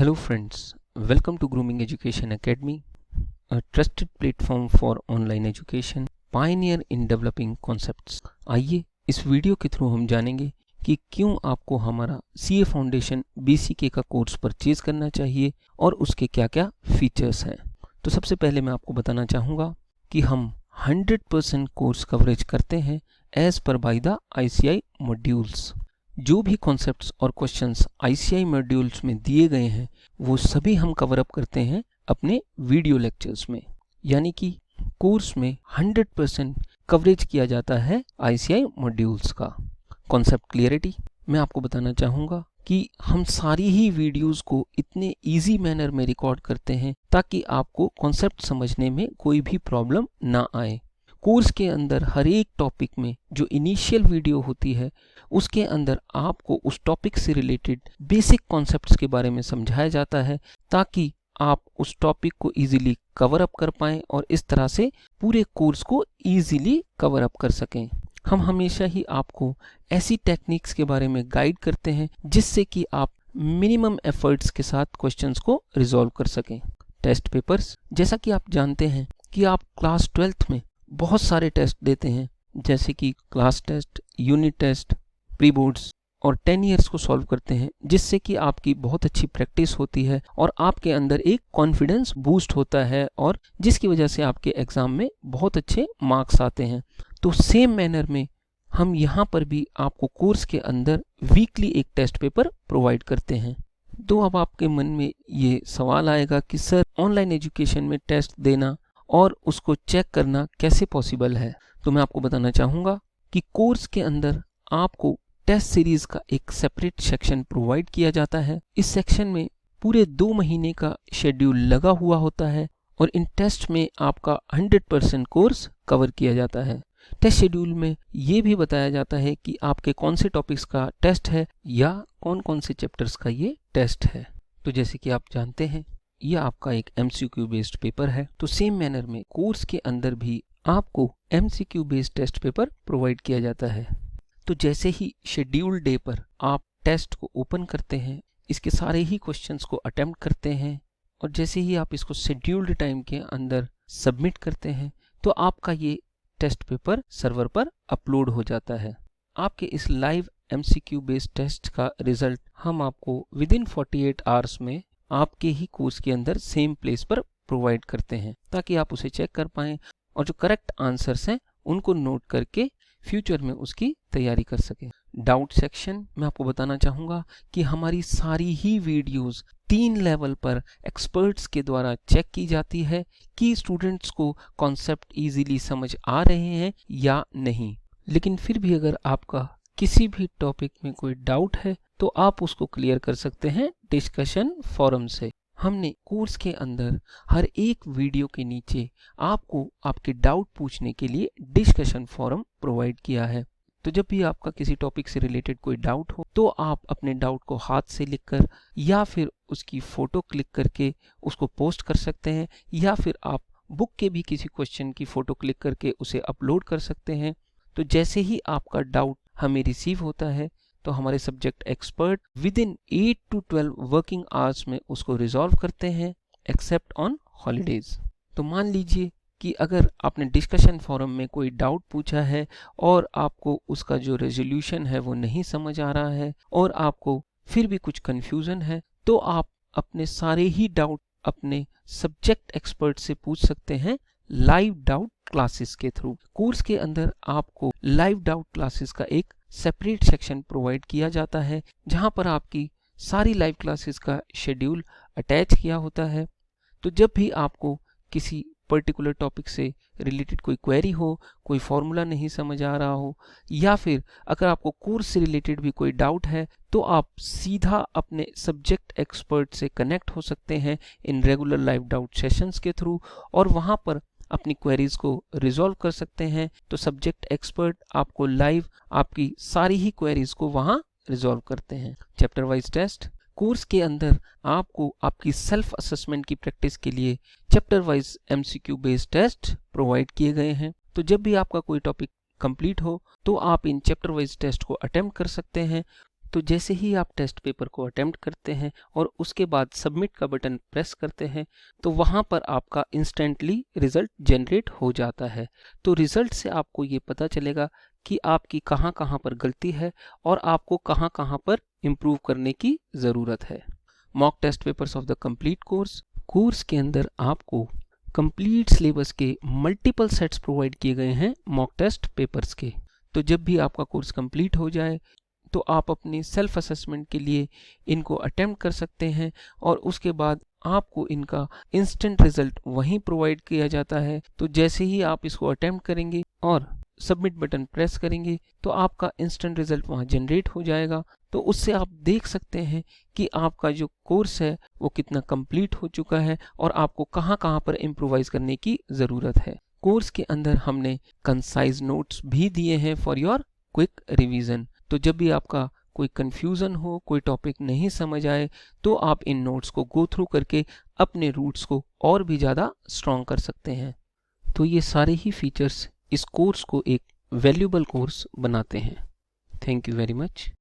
Hello friends, welcome to Grooming Education Academy, a trusted platform for online education, pioneer in developing concepts. आइए इस video के through हम जानेंगे कि क्यों आपको हमारा CA फाउंडेशन BCK का कोर्स परचेज करना चाहिए और उसके क्या-क्या फीचर्स हैं। तो सबसे पहले मैं आपको बताना चाहूँगा कि हम 100% कोर्स कवरेज करते हैं as per by the ICI modules. जो भी कॉन्सेप्ट्स और क्वेश्चंस ICI मॉड्यूल्स में दिए गए हैं वो सभी हम कवर अप करते हैं अपने वीडियो लेक्चर्स में, यानी कि कोर्स में 100% कवरेज किया जाता है ICI मॉड्यूल्स का। कॉन्सेप्ट क्लियरिटी मैं आपको बताना चाहूँगा कि हम सारी ही वीडियोस को इतने इजी मैनर में रिकॉर्ड करते हैं ताकि आपको कॉन्सेप्ट समझने में कोई भी प्रॉब्लम ना आए। कोर्स के अंदर हर एक टॉपिक में जो इनिशियल वीडियो होती है उसके अंदर आपको उस टॉपिक से रिलेटेड बेसिक कॉन्सेप्ट्स के बारे में समझाया जाता है ताकि आप उस टॉपिक को इजीली कवर अप कर पाएं और इस तरह से पूरे कोर्स को इजीली कवर अप कर सकें। हम हमेशा ही आपको ऐसी टेक्निक्स के बारे में गाइड करते हैं जिससे कि आप मिनिमम एफर्ट्स के साथ क्वेश्चंस को रिजॉल्व कर सकें। टेस्ट पेपर्स, जैसा कि आप जानते हैं कि आप क्लास 12th में बहुत सारे टेस्ट देते हैं, जैसे कि class test, unit test, pre boards और 10 ईयर्स को सॉल्व करते हैं, जिससे कि आपकी बहुत अच्छी प्रैक्टिस होती है और आपके अंदर एक कॉन्फिडेंस बूस्ट होता है और जिसकी वजह से आपके एग्जाम में बहुत अच्छे मार्क्स आते हैं। तो सेम मैनर में हम यहाँ पर भी आपको कोर्स के अंदर वीकली एक टेस्ट पेपर प्रोवाइड करते हैं। तो अब आपके मन में ये सवाल आएगा कि सर ऑनलाइन एजुकेशन में टेस्ट देना और उसको चेक करना कैसे पॉसिबल है। तो मैं आपको बताना चाहूँगा कि कोर्स के अंदर आपको टेस्ट सीरीज का एक सेपरेट सेक्शन प्रोवाइड किया जाता है। इस सेक्शन में पूरे 2 महीने का शेड्यूल लगा हुआ होता है और इन टेस्ट में आपका 100% कोर्स कवर किया जाता है। टेस्ट शेड्यूल में ये भी बताया जाता है कि आपके कौन से टॉपिक्स का टेस्ट है या कौन कौन से चैप्टर्स का ये टेस्ट है। तो जैसे कि आप जानते हैं ये आपका एक MCQ बेस्ड पेपर है, तो सेम मैनर में कोर्स के अंदर भी आपको MCQ based test paper provide किया जाता है। तो जैसे ही शेड्यूल डे पर आप टेस्ट को ओपन करते हैं, इसके सारे ही क्वेश्चंस को अटेम्प्ट करते हैं और जैसे ही आप इसको शेड्यूल्ड टाइम के अंदर सबमिट करते हैं तो आपका ये टेस्ट पेपर सर्वर पर अपलोड हो जाता है। आपके इस लाइव MCQ बेस्ड टेस्ट का रिजल्ट हम आपको विदिन 48 आवर्स में आपके ही कोर्स के अंदर सेम प्लेस पर प्रोवाइड करते हैं ताकि आप उसे चेक कर पाएं और जो करेक्ट आंसर्स हैं उनको नोट करके फ्यूचर में उसकी तैयारी कर सकें। डाउट सेक्शन मैं आपको बताना चाहूँगा कि हमारी सारी ही वीडियोस 3 लेवल पर एक्सपर्ट्स के द्वारा चेक की जाती है कि स्टूडेंट्स को कॉन्सेप्ट इजीली समझ आ रहे हैं या नहीं। लेकिन फिर भी अगर आपका किसी भी टॉपिक में कोई डाउट है तो आप उसको क्लियर कर सकते हैं डिस्कशन फोरम से। हमने कोर्स के अंदर हर एक वीडियो के नीचे आपको आपके डाउट पूछने के लिए डिस्कशन फोरम प्रोवाइड किया है। तो जब भी आपका किसी टॉपिक से रिलेटेड कोई डाउट हो तो आप अपने डाउट को हाथ से लिखकर या फिर उसकी फ़ोटो क्लिक करके उसको पोस्ट कर सकते हैं या फिर आप बुक के भी किसी क्वेश्चन की फ़ोटो क्लिक करके उसे अपलोड कर सकते हैं। तो जैसे ही आपका डाउट हमें रिसीव होता है तो हमारे subject expert within 8 to 12 working hours में उसको रिजॉल्व करते हैं एक्सेप्ट ऑन हॉलीडेज। तो मान लीजिए कि अगर आपने डिस्कशन फोरम में कोई डाउट पूछा है और आपको उसका जो रेजोल्यूशन है वो नहीं समझ आ रहा है और आपको फिर भी कुछ कन्फ्यूज़न है तो आप अपने सारे ही डाउट अपने सब्जेक्ट एक्सपर्ट से पूछ सकते हैं लाइव डाउट क्लासेस के थ्रू। कोर्स के अंदर आपको लाइव डाउट क्लासेस का एक सेपरेट सेक्शन प्रोवाइड किया जाता है जहां पर आपकी सारी लाइव क्लासेस का शेड्यूल अटैच किया होता है। तो जब भी आपको किसी पर्टिकुलर टॉपिक से रिलेटेड कोई क्वेरी हो, कोई फॉर्मूला नहीं समझ आ रहा हो या फिर अगर आपको कोर्स से रिलेटेड भी कोई डाउट है तो आप सीधा अपने सब्जेक्ट एक्सपर्ट से कनेक्ट हो सकते हैं in regular live doubt sessions के थ्रू और वहां पर अपनी क्वेरीज को रिजॉल्व कर सकते हैं। तो सब्जेक्ट एक्सपर्ट आपको लाइव आपकी सारी ही क्वेरीज को वहां रिजॉल्व करते हैं। चैप्टर वाइज टेस्ट कोर्स के अंदर आपको आपकी सेल्फ असेसमेंट की प्रैक्टिस के लिए chapter wise MCQ based test provide किए गए हैं। तो जब भी आपका कोई टॉपिक कंप्लीट हो तो आप इन चैप्टर वाइज टेस्ट को अटेम्प्ट कर सकते हैं। तो जैसे ही आप टेस्ट पेपर को अटेम्प्ट करते हैं और उसके बाद सबमिट का बटन प्रेस करते हैं तो वहाँ पर आपका इंस्टेंटली रिजल्ट जनरेट हो जाता है। तो रिजल्ट से आपको ये पता चलेगा कि आपकी कहाँ कहाँ पर गलती है और आपको कहाँ कहाँ पर इम्प्रूव करने की ज़रूरत है। Mock test papers of the complete course के अंदर आपको कंप्लीट सिलेबस के मल्टीपल सेट्स प्रोवाइड किए गए हैं मॉक टेस्ट पेपर्स के। तो जब भी आपका कोर्स कंप्लीट हो जाए तो आप अपने सेल्फ असेसमेंट के लिए इनको अटेम्प्ट कर सकते हैं और उसके बाद आपको इनका इंस्टेंट रिजल्ट वहीं प्रोवाइड किया जाता है। तो जैसे ही आप इसको अटेम्प्ट करेंगे और सबमिट बटन प्रेस करेंगे तो आपका इंस्टेंट रिजल्ट वहाँ जनरेट हो जाएगा। तो उससे आप देख सकते हैं कि आपका जो कोर्स है वो कितना कंप्लीट हो चुका है और आपको कहाँ कहाँ पर इम्प्रोवाइज करने की ज़रूरत है। कोर्स के अंदर हमने कंसाइज नोट्स भी दिए हैं फॉर योर क्विक रिवीजन। तो जब भी आपका कोई कंफ्यूजन हो, कोई टॉपिक नहीं समझ आए तो आप इन नोट्स को गो थ्रू करके अपने रूट्स को और भी ज़्यादा स्ट्रॉन्ग कर सकते हैं। तो ये सारे ही फीचर्स इस कोर्स को एक वैल्यूएबल कोर्स बनाते हैं। Thank you very much.